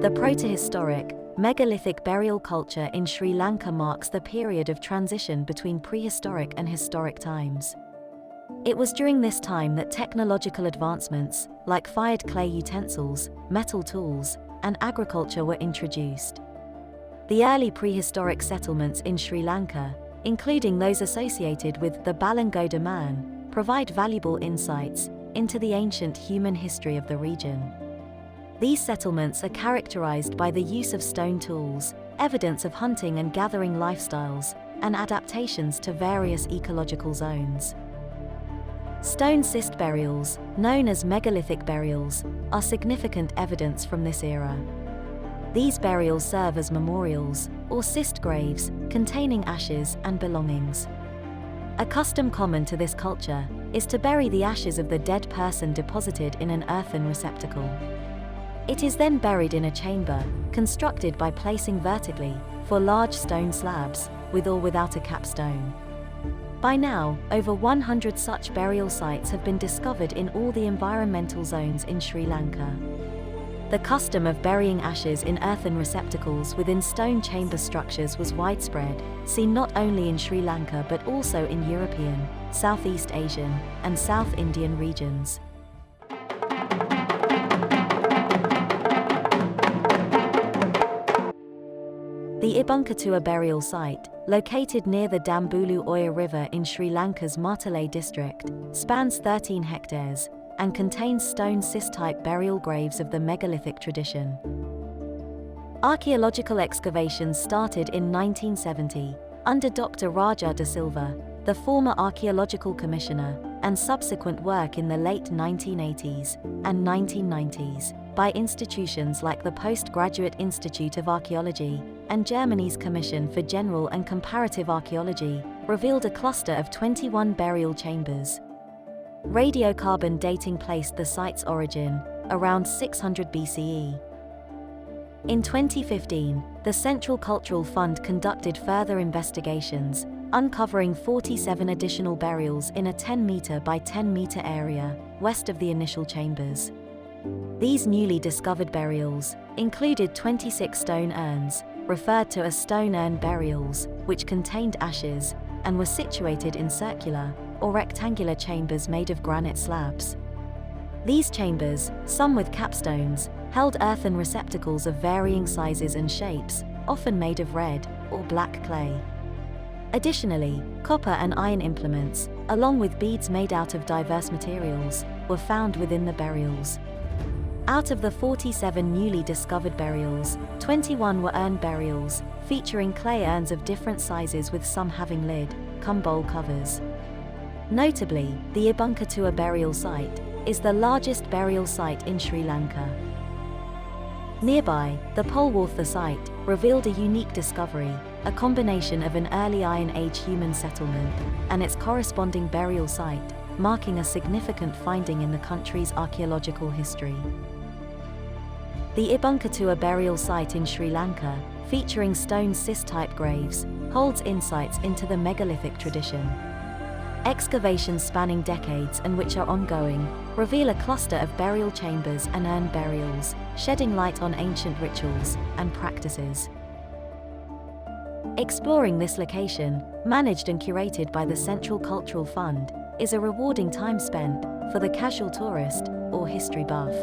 The proto-historic, megalithic burial culture in Sri Lanka marks the period of transition between prehistoric and historic times. It was during this time that technological advancements, like fired clay utensils, metal tools, and agriculture were introduced. The early prehistoric settlements in Sri Lanka, including those associated with the Balangoda Man, provide valuable insights into the ancient human history of the region. These settlements are characterized by the use of stone tools, evidence of hunting and gathering lifestyles, and adaptations to various ecological zones. Stone cist burials, known as megalithic burials, are significant evidence from this era. These burials serve as memorials, or cist graves, containing ashes and belongings. A custom common to this culture is to bury the ashes of the dead person deposited in an earthen receptacle. It is then buried in a chamber, constructed by placing vertically, for large stone slabs, with or without a capstone. By now, over 100 such burial sites have been discovered in all the environmental zones in Sri Lanka. The custom of burying ashes in earthen receptacles within stone chamber structures was widespread, seen not only in Sri Lanka but also in European, Southeast Asian, and South Indian regions. The Ibbankatuwa burial site, located near the Dambulu Oya River in Sri Lanka's Martale district, spans 13 hectares and contains stone cist-type burial graves of the megalithic tradition. Archaeological excavations started in 1970 under Dr. Raja de Silva, the former archaeological commissioner, and subsequent work in the late 1980s and 1990s by institutions like the Postgraduate Institute of Archaeology and Germany's Commission for General and Comparative Archaeology, revealed a cluster of 21 burial chambers. Radiocarbon dating placed the site's origin around 600 BCE. In 2015, the Central Cultural Fund conducted further investigations, uncovering 47 additional burials in a 10-meter by 10-meter area west of the initial chambers. These newly discovered burials included 26 stone urns, referred to as stone urn burials, which contained ashes and were situated in circular or rectangular chambers made of granite slabs. These chambers, some with capstones, held earthen receptacles of varying sizes and shapes, often made of red or black clay. Additionally, copper and iron implements, along with beads made out of diverse materials, were found within the burials. Out of the 47 newly discovered burials, 21 were urn burials, featuring clay urns of different sizes with some having lid-cum-bowl covers. Notably, the Ibbankatuwa burial site is the largest burial site in Sri Lanka. Nearby, the Polwartha site revealed a unique discovery, a combination of an early Iron Age human settlement and its corresponding burial site, marking a significant finding in the country's archaeological history. The Ibbankatuwa burial site in Sri Lanka, featuring stone cist-type graves, holds insights into the megalithic tradition. Excavations spanning decades and which are ongoing, reveal a cluster of burial chambers and urn burials, shedding light on ancient rituals and practices. Exploring this location, managed and curated by the Central Cultural Fund, is a rewarding time spent for the casual tourist or history buff.